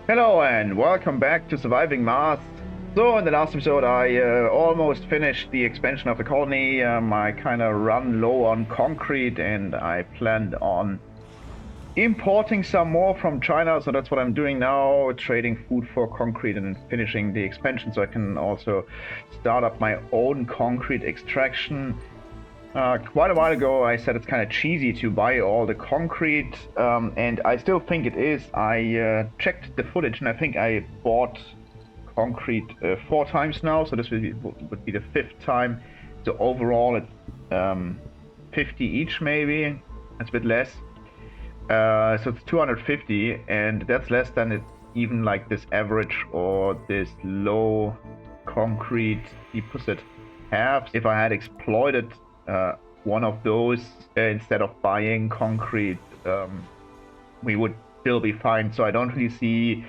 Hello and welcome back to Surviving Mars. So in the last episode I almost finished the expansion of the colony. I kind of run low on concrete and I planned on importing some more from China, so that's what I'm doing now, trading food for concrete and finishing the expansion so I can also start up my own concrete extraction. Quite a while ago I said it's kind of cheesy to buy all the concrete, and I still think it is. I checked the footage and I think I bought concrete 4 times now, so this would be the 5th time. So overall it's 50 each maybe, that's a bit less. So it's 250, and that's less than it even like this average or this low concrete deposit have. If I had exploited one of those instead of buying concrete, we would still be fine. So I don't really see.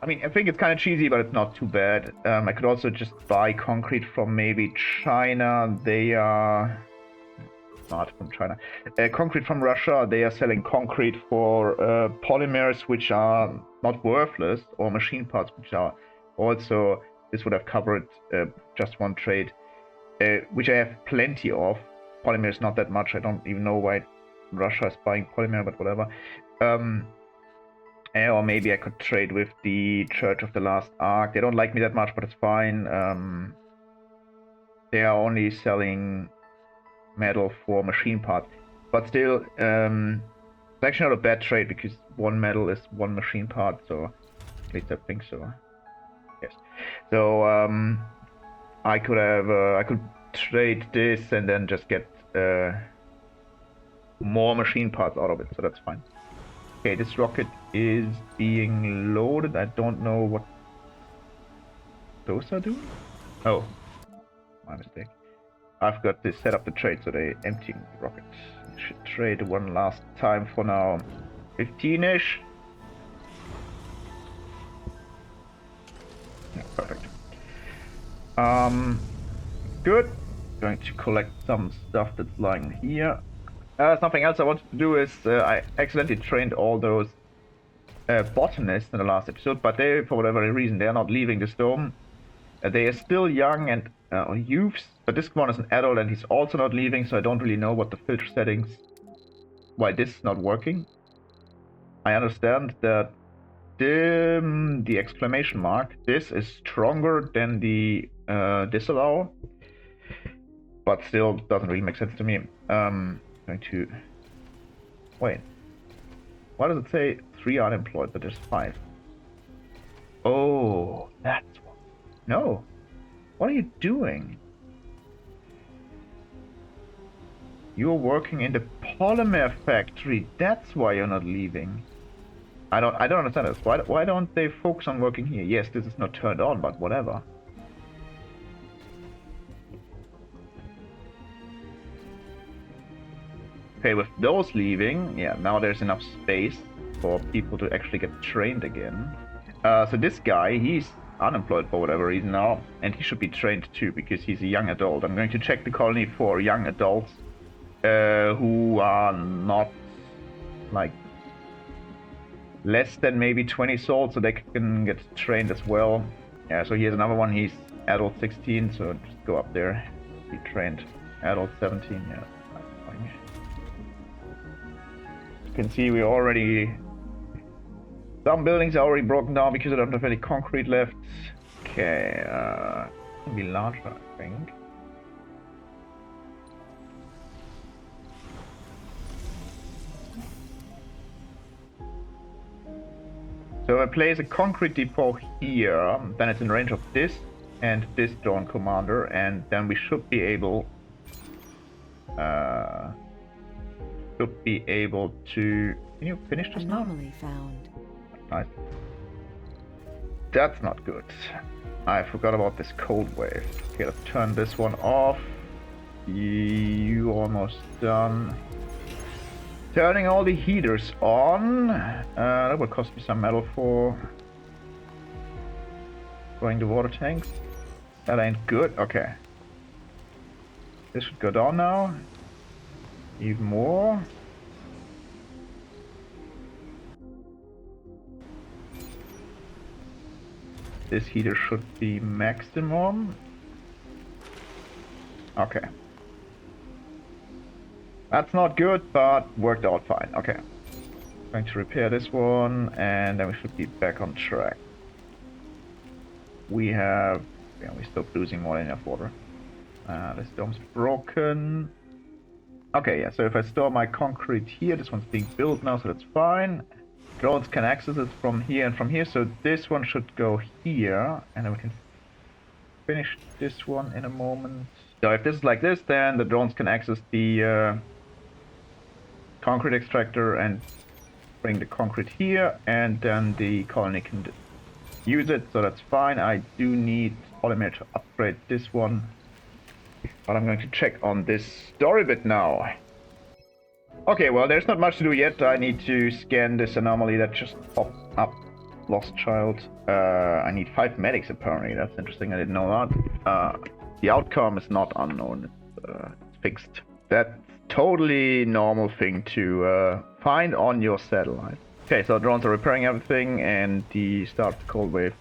I mean, I think it's kind of cheesy, but it's not too bad. I could also just buy concrete from maybe China. They are not from China. Concrete from Russia. They are selling concrete for polymers, which are not worthless, or machine parts, which are also. This would have covered just one trade. Which I have plenty of. Polymers not that much. I don't even know why Russia is buying polymer, but whatever. Or maybe I could trade with the Church of the Last Ark. They don't like me that much, but it's fine. They are only selling metal for machine parts. But still, it's actually not a bad trade because one metal is one machine part, so at least I think so. Yes. So, I could trade this and then just get more machine parts out of it, so that's fine. Okay, this rocket is being loaded. I don't know what those are doing. Oh, my mistake. I've got to set up the trade so they empty the rocket. Should trade one last time for now. 15-ish. Yeah, perfect. Good. Going to collect some stuff that's lying here. Something else I wanted to do is I accidentally trained all those botanists in the last episode, but they, for whatever reason, they are not leaving this dome. They are still young and youths, but this one is an adult and he's also not leaving, so I don't really know what the filter settings, why this is not working. I understand that the exclamation mark, this is stronger than the disallow. But still doesn't really make sense to me. Going to wait. Why does it say 3 unemployed, but there's 5? Oh, that's what. No. What are you doing? You're working in the polymer factory. That's why you're not leaving. I don't understand this. Why don't they focus on working here? Yes, this is not turned on, but whatever. Okay, with those leaving, yeah, now there's enough space for people to actually get trained again. So this guy, he's unemployed for whatever reason now, and he should be trained too, because he's a young adult. I'm going to check the colony for young adults who are not, like, less than maybe 20 souls, so they can get trained as well. Yeah, so here's another one, he's adult 16, so just go up there, be trained. Adult 17, yeah. You can see we already, some buildings are already broken down because I don't have any concrete left. Okay, can be larger, I think. So I place a concrete depot here, then it's in range of this and this drone commander, and then we should be able to. Can you finish this now? Anomaly found. Nice. That's not good. I forgot about this cold wave. Okay, let's turn this one off. You almost done. Turning all the heaters on. That will cost me some metal for going the water tanks. That ain't good. Okay. This should go down now. Even more. this heater should be maximum. Okay. That's not good, but worked out fine. Okay. Going to repair this one, and then we should be back on track. We have... yeah, we stopped losing more than enough water. This dome's broken. Okay, yeah, so if I store my concrete here, this one's being built now, so that's fine. Drones can access it from here and from here, so this one should go here, and then we can finish this one in a moment. So if this is like this, then the drones can access the concrete extractor and bring the concrete here, and then the colony can use it, so that's fine. I do need polymer to upgrade this one. But I'm going to check on this story bit now. Okay, well, there's not much to do yet. I need to scan this anomaly that just popped up. Lost child. I need 5 medics, apparently. That's interesting. I didn't know that. The outcome is not unknown. It's fixed. That's totally normal thing to find on your satellite. Okay, so drones are repairing everything, and the start of the cold wave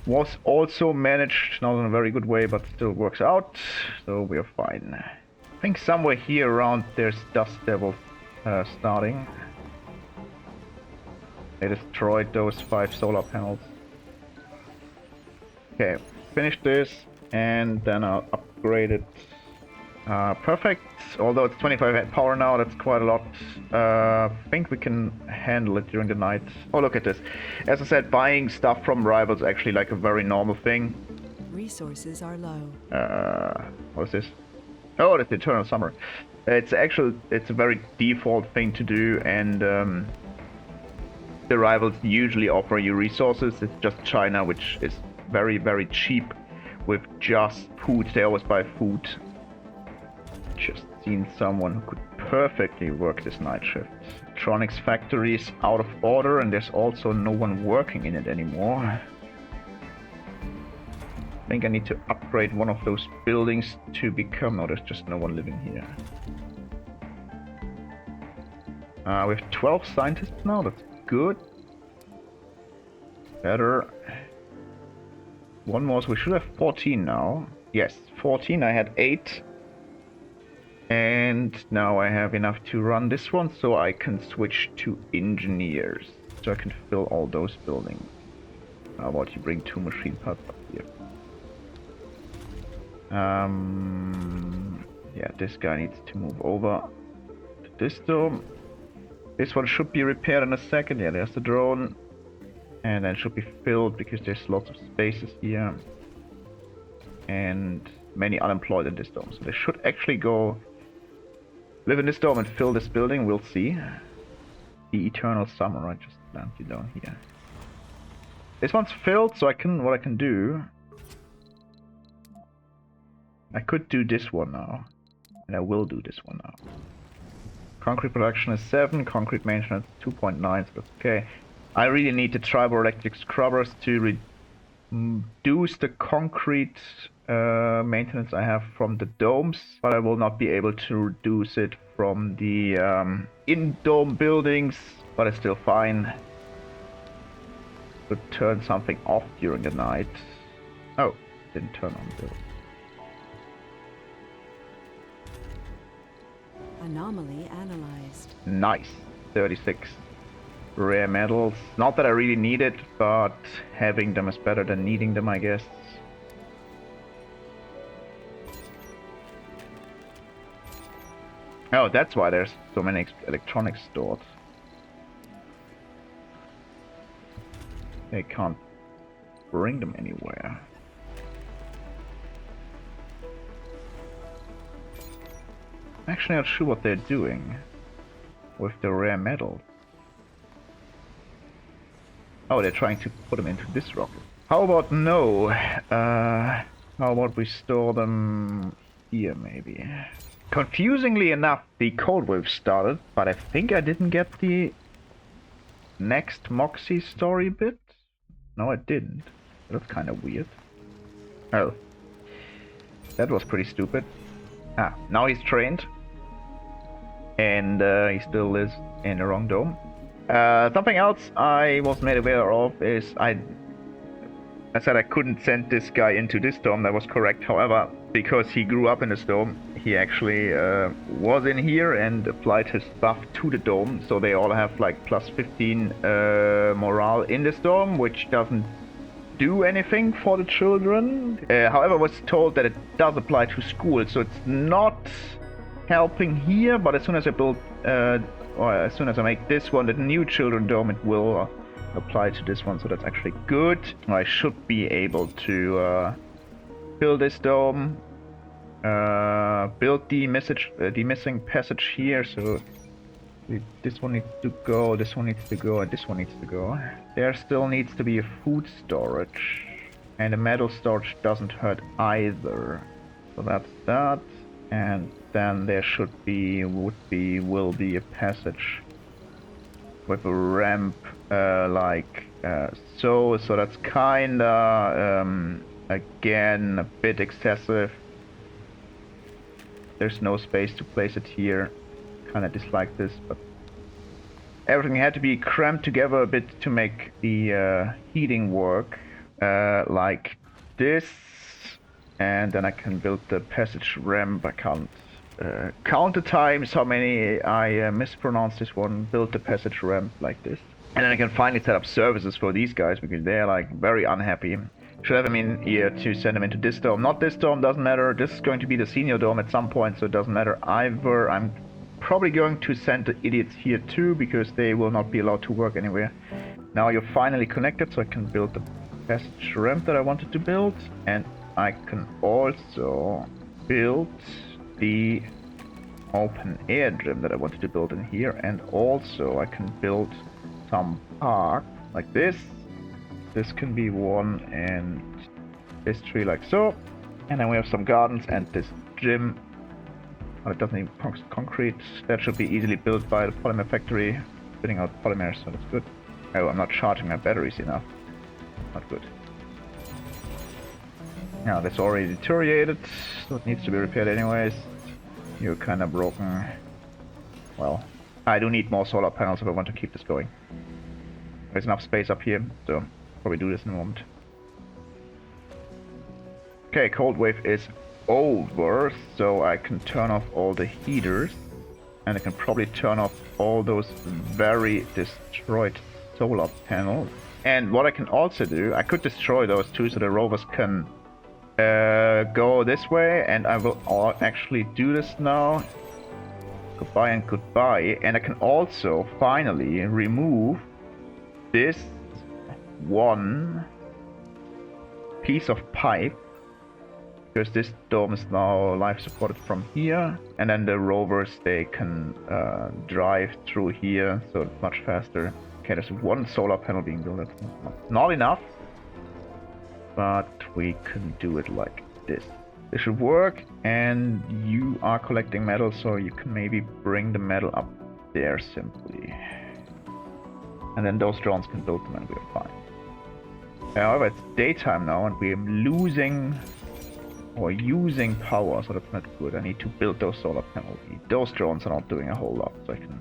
was also managed, not in a very good way, but still works out, so we're fine. I think somewhere here around there's dust devils starting. They destroyed those 5 solar panels. Okay, finish this, and then I'll upgrade it. Perfect. Although it's 25 power now, that's quite a lot. I think we can handle it during the night. Oh, look at this. As I said, buying stuff from rivals is actually like a very normal thing. Resources are low. What is this? Oh, that's the Eternal Summer. It's a very default thing to do, and the rivals usually offer you resources. It's just China, which is very, very cheap with just food. They always buy food. Just seen someone who could perfectly work this night shift. Electronics factory is out of order, and there's also no one working in it anymore. I think I need to upgrade one of those buildings to become... no, there's just no one living here. We have 12 scientists now, that's good. Better. One more, so we should have 14 now. Yes, 14, I had 8. And now I have enough to run this one, so I can switch to engineers. So I can fill all those buildings. How about you bring 2 machine parts up here? Yeah, this guy needs to move over to this dome. This one should be repaired in a second. Yeah, there's the drone. And then it should be filled because there's lots of spaces here. And many unemployed in this dome. So they should actually go live in this dome and fill this building. We'll see. The Eternal Summer. I just land you down here. This one's filled, so what I can do... I could do this one now. And I will do this one now. Concrete production is 7, concrete maintenance 2.9, so that's okay. I really need the Triboelectric Scrubbers to reduce the concrete maintenance I have from the domes, but I will not be able to reduce it from the in-dome buildings, but it's still fine. Could turn something off during the night. Oh, didn't turn on the build. Anomaly analyzed. Nice. 36 rare metals. Not that I really need it, but having them is better than needing them, I guess. Oh, that's why there's so many electronics stored. They can't bring them anywhere. Actually, not sure what they're doing with the rare metal. Oh, they're trying to put them into this rocket. How about no? How about we store them here, maybe? Confusingly enough, the cold wave started, but I think I didn't get the next Moxie story bit. No, I didn't. That's kind of weird. Oh. That was pretty stupid. Ah, now he's trained. And he still lives in the wrong dome. Something else I was made aware of is I said I couldn't send this guy into this dome, that was correct. However, because he grew up in this dome, he actually was in here and applied his stuff to the dome. So they all have like plus 15 morale in this dome, which doesn't do anything for the children. However, I was told that it does apply to school, so it's not helping here. But as soon as I build, or as soon as I make this one, the new children dome, it will apply to this one. So that's actually good. I should be able to build this dome, build the missing passage here. So this one needs to go, this one needs to go, and this one needs to go. There still needs to be a food storage, and a metal storage doesn't hurt either. So that's that, and then there should be, will be a passage with a ramp, so that's kinda, again, a bit excessive. There's no space to place it here. Kinda dislike this, but everything had to be crammed together a bit to make the heating work, like this, and then I can build the passage ramp. I can't count the times how many I mispronounced this one. Build the passage ramp like this, and then I can finally set up services for these guys because they're like very unhappy. Should have them in here to send them into this dome. Not this dome, doesn't matter. This is going to be the senior dome at some point, so it doesn't matter either. I'm probably going to send the idiots here too, because they will not be allowed to work anywhere. Now you're finally connected, so I can build the passage ramp that I wanted to build, and I can also build the open air gym that I wanted to build in here, and also I can build some park like this. This can be one, and this tree like so, and then we have some gardens and this gym. Oh, it doesn't need concrete. That should be easily built by the polymer factory, spitting out polymers, so that's good. Oh, I'm not charging my batteries enough. Not good. Now, that's already deteriorated, so it needs to be repaired anyways. You're kind of broken. Well, I do need more solar panels if I want to keep this going. There's enough space up here, so probably do this in a moment. Okay, cold wave is over, so I can turn off all the heaters, and I can probably turn off all those very destroyed solar panels. And what I can also do, I could destroy those too, so the rovers can go this way, and I will actually do this now. Goodbye and goodbye. And I can also finally remove this one piece of pipe, because this dome is now life supported from here, and then the rovers, they can drive through here, so it's much faster. Okay, there's one solar panel being built. That's not enough, but we can do it like this. This should work, and you are collecting metal, so you can maybe bring the metal up there simply. And then those drones can build them and we're fine. However, it's daytime now and we're losing or using power, so that's not good. I need to build those solar panels. Those drones are not doing a whole lot, so I can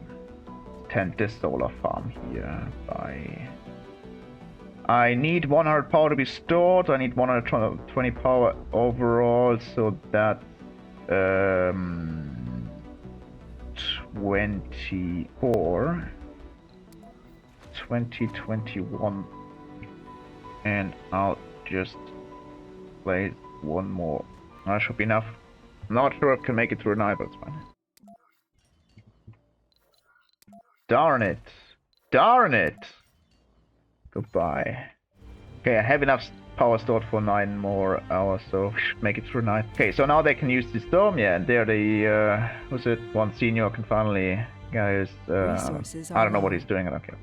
tend this solar farm here by... I need 100 power to be stored. I need 120 power overall, so that's 24, 2021, and I'll just place one more. That should be enough. I'm not sure if I can make it through a night, but it's fine. Darn it! Darn it! Goodbye. Okay, I have enough power stored for 9 more hours, so we should make it through night. Okay, so now they can use this dome, yeah, and there the, who's it? One senior can finally, guys, I don't know what he's doing, I don't care.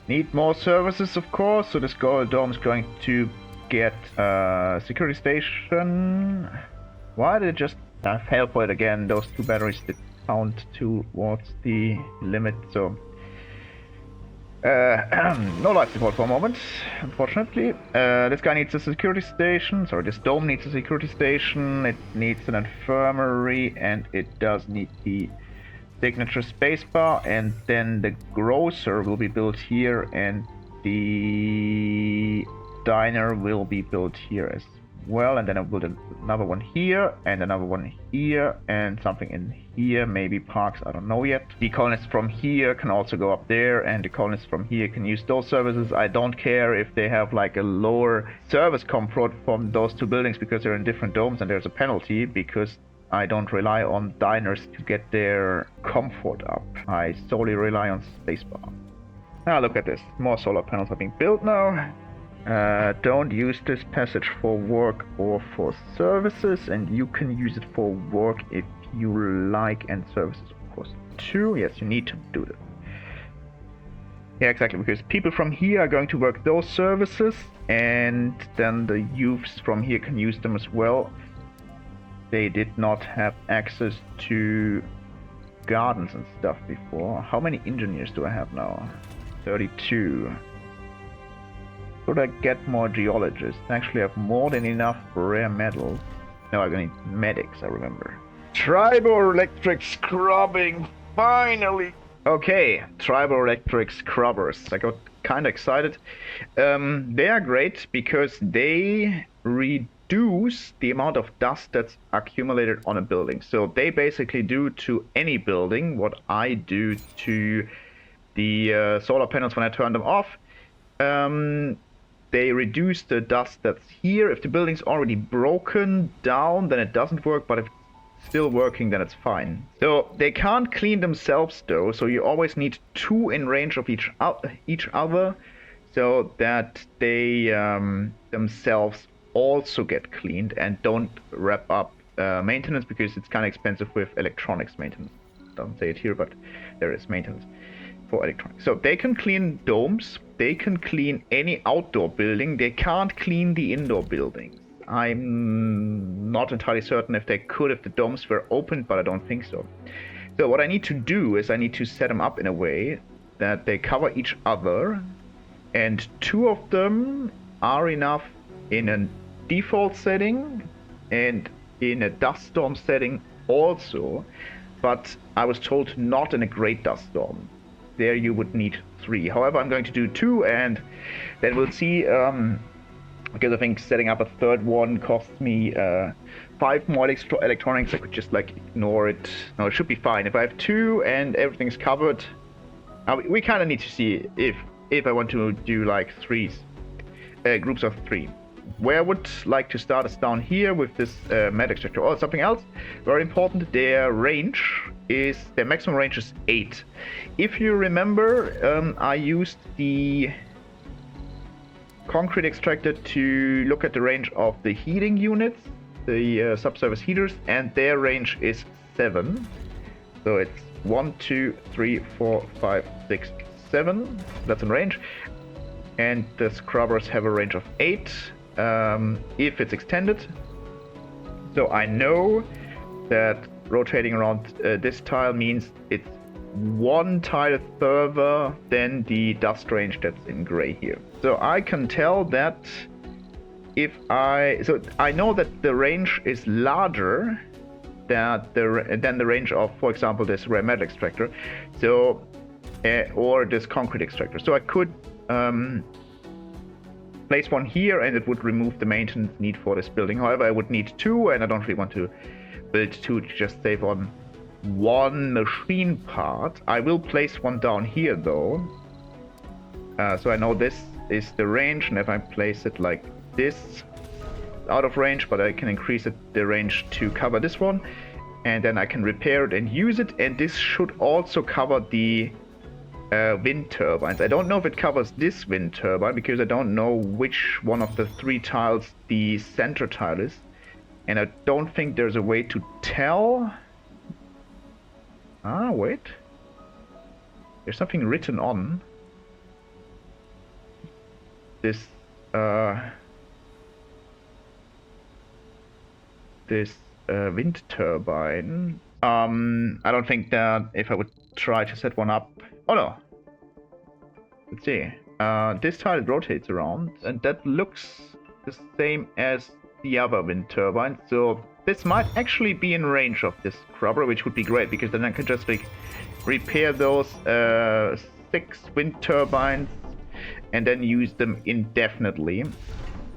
Need more services, of course, so this dome is going to get security station. Why did it just fail for it again? Those 2 batteries did count towards the limit, so... no life support for a moment, unfortunately. This guy needs a security station. Sorry, this dome needs a security station. It needs an infirmary, and it does need the signature spacebar. And then the grocer will be built here, and the diner will be built here as well, and then I'll build another one here, and another one here, and something in here, maybe parks, I don't know yet. The colonists from here can also go up there, and the colonists from here can use those services. I don't care if they have like a lower service comfort from those two buildings because they're in different domes and there's a penalty, because I don't rely on diners to get their comfort up. I solely rely on spacebar. Now look at this, more solar panels are being built now. Don't use this passage for work or for services, and you can use it for work if you like, and services of course too. Yes, you need to do this. Yeah, exactly, because people from here are going to work those services, and then the youths from here can use them as well. They did not have access to gardens and stuff before. How many engineers do I have now? 32. Should I get more geologists? I actually have more than enough rare metals. No, I'm gonna need medics, I remember. Triboelectric scrubbing, finally! Okay, Triboelectric Scrubbers. I got kinda excited. They are great because they reduce the amount of dust that's accumulated on a building. So they basically do to any building what I do to the solar panels when I turn them off. They reduce the dust that's here. If the building's already broken down, then it doesn't work, but if it's still working, then it's fine. So they can't clean themselves though, so you always need two in range of each other, so that they themselves also get cleaned and don't wrap up maintenance, because it's kind of expensive with electronics maintenance. Doesn't say it here, but there is maintenance for electronics. So they can clean domes, they can clean any outdoor building, they can't clean the indoor buildings. I'm not entirely certain if they could if the domes were opened, but I don't think so. So what I need to do is I need to set them up in a way that they cover each other, and two of them are enough in a default setting and in a dust storm setting also, but I was told not in a great dust storm. There you would need 3. However, I'm going to do 2, and then we'll see, because I think setting up a third one costs me 5 more electronics. I could just like ignore it. No, it should be fine. If I have 2 and everything's covered, we kind of need to see if I want to do like groups of 3. Where I would like to start is down here with this med extractor. Oh, something else very important, their maximum range is 8. If you remember, I used the concrete extractor to look at the range of the heating units, the subsurface heaters, and their range is 7. So it's 1, 2, 3, 4, 5, 6, 7. That's in range. And the scrubbers have a range of 8. If it's extended. So I know that rotating around this tile means it's 1 tile further than the dust range that's in gray here. So I can tell that so I know that the range is larger than the range of, for example, this rare metal extractor, so or this concrete extractor. So I could place one here, and it would remove the maintenance need for this building. However, I would need 2, and I don't really want to build 2 to just save on 1 machine part. I will place one down here though. So I know this is the range, and if I place it like this, out of range, but I can increase the range to cover this one, and then I can repair it and use it, and this should also cover the wind turbines. I don't know if it covers this wind turbine because I don't know which one of the 3 tiles the center tile is, and I don't think there's a way to tell. Wait, there's something written on this wind turbine. I don't think that if I would try to set one up. Oh no. Let's see. This tile rotates around, and that looks the same as the other wind turbine. So this might actually be in range of this scrubber, which would be great, because then I can just like repair those 6 wind turbines and then use them indefinitely.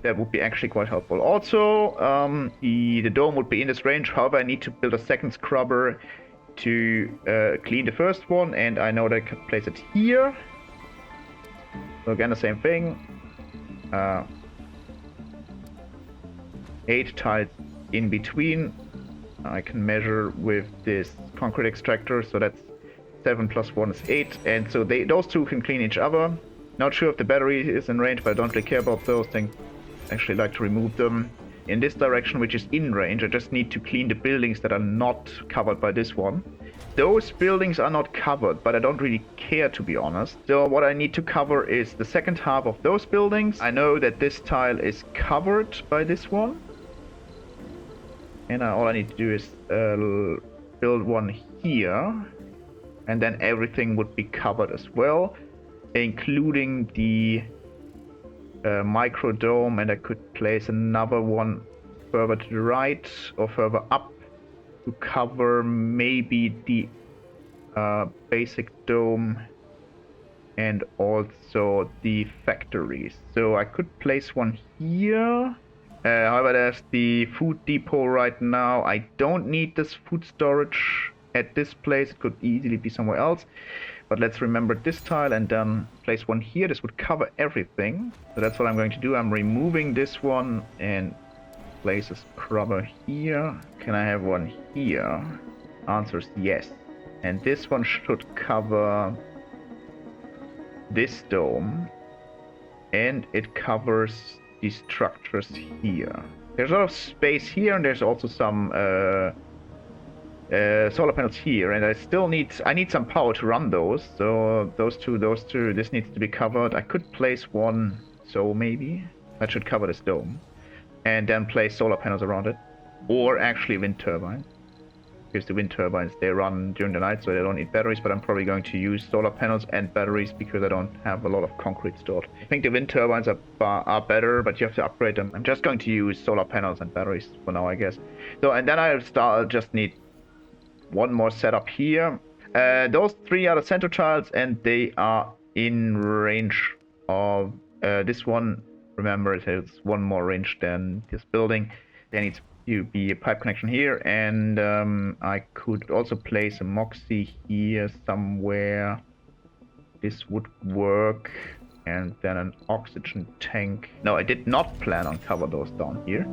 That would be actually quite helpful. Also, the dome would be in this range. However, I need to build a second scrubber to clean the first one, and I know that I can place it here. So again, the same thing. 8 tiles in between. I can measure with this concrete extractor, so that's 7 plus 1 is 8, and so those two can clean each other. Not sure if the battery is in range, but I don't really care about those things. I actually like to remove them. In this direction, which is in range, I just need to clean the buildings that are not covered by this one. Those buildings are not covered, but I don't really care, to be honest. So what I need to cover is the second half of those buildings. I know that this tile is covered by this one. And all I need to do is build one here. And then everything would be covered as well, including the micro dome, and I could place another one further to the right or further up to cover maybe the basic dome and also the factories. So I could place one here. However, there's the food depot right now. I don't need this food storage at this place. It could easily be somewhere else. But let's remember this tile and then place one here. This would cover everything. So that's what I'm going to do. I'm removing this one and place a scrubber here. Can I have one here? Answer is yes. And this one should cover this dome. And it covers these structures here. There's a lot of space here, and there's also some solar panels here, and I need some power to run those. So those two, this needs to be covered. I could place one, so maybe that should cover this dome, and then place solar panels around it, or actually wind turbines, because the wind turbines, they run during the night, so they don't need batteries. But I'm probably going to use solar panels and batteries because I don't have a lot of concrete stored. I think the wind turbines are better, but you have to upgrade them. I'm just going to use solar panels and batteries for now, I guess. So, and then I'll just need one more setup here. Those 3 are the center tiles, and they are in range of this one. Remember, it has one more range than this building. There needs to be a pipe connection here, and I could also place a moxie here somewhere. This would work. And then an oxygen tank. No, I did not plan on cover those down here.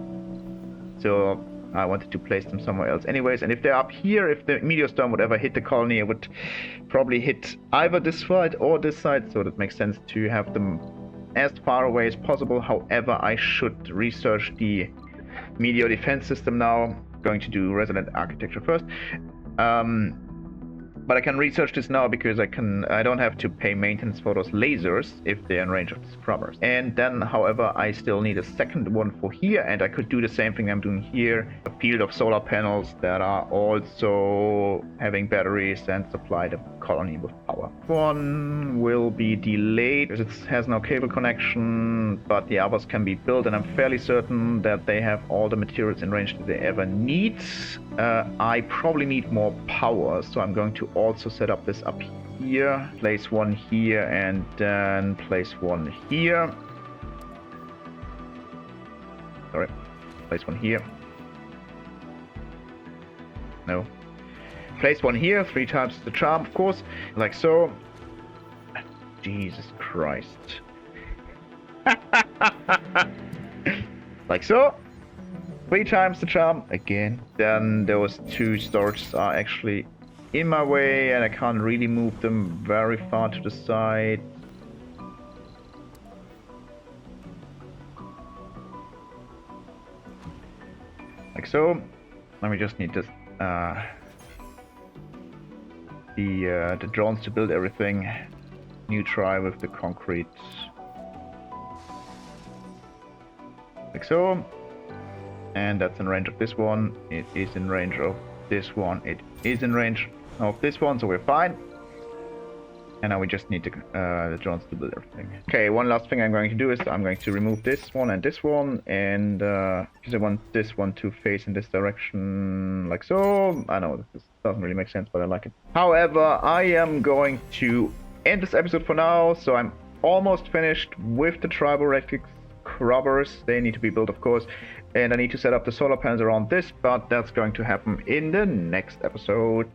So I wanted to place them somewhere else anyways. And if they're up here, if the meteor storm would ever hit the colony, it would probably hit either this side or this side. So that makes sense to have them as far away as possible. However, I should research the meteor defense system now. I'm going to do resident architecture first. But I can research this now because I don't have to pay maintenance for those lasers if they're in range of the scrubbers. And then, however, I still need a second one for here, and I could do the same thing I'm doing here. A field of solar panels that are also having batteries and supply the colony with power. One will be delayed because it has no cable connection, but the others can be built, and I'm fairly certain that they have all the materials in range that they ever need. I probably need more power, so I'm going to also set up this up here, place one here, and then place one here. Sorry, place one here. No. Place one here, 3 times the charm, of course, like so. Jesus Christ. Like so. 3 times the charm again. Then those 2 storages are actually in my way, and I can't really move them very far to the side. Like so. Then we just need this, the drones to build everything. New try with the concrete. Like so. And that's in range of this one. It is in range of this one. It is in range of this one, so we're fine. And now we just need the drones to build everything. Okay, one last thing I'm going to do is I'm going to remove this one, and because I want this one to face in this direction, like so. I know this doesn't really make sense, but I like it. However, I am going to end this episode for now, so I'm almost finished with the Triboelectric Scrubbers. They need to be built, of course, and I need to set up the solar panels around this, but that's going to happen in the next episode.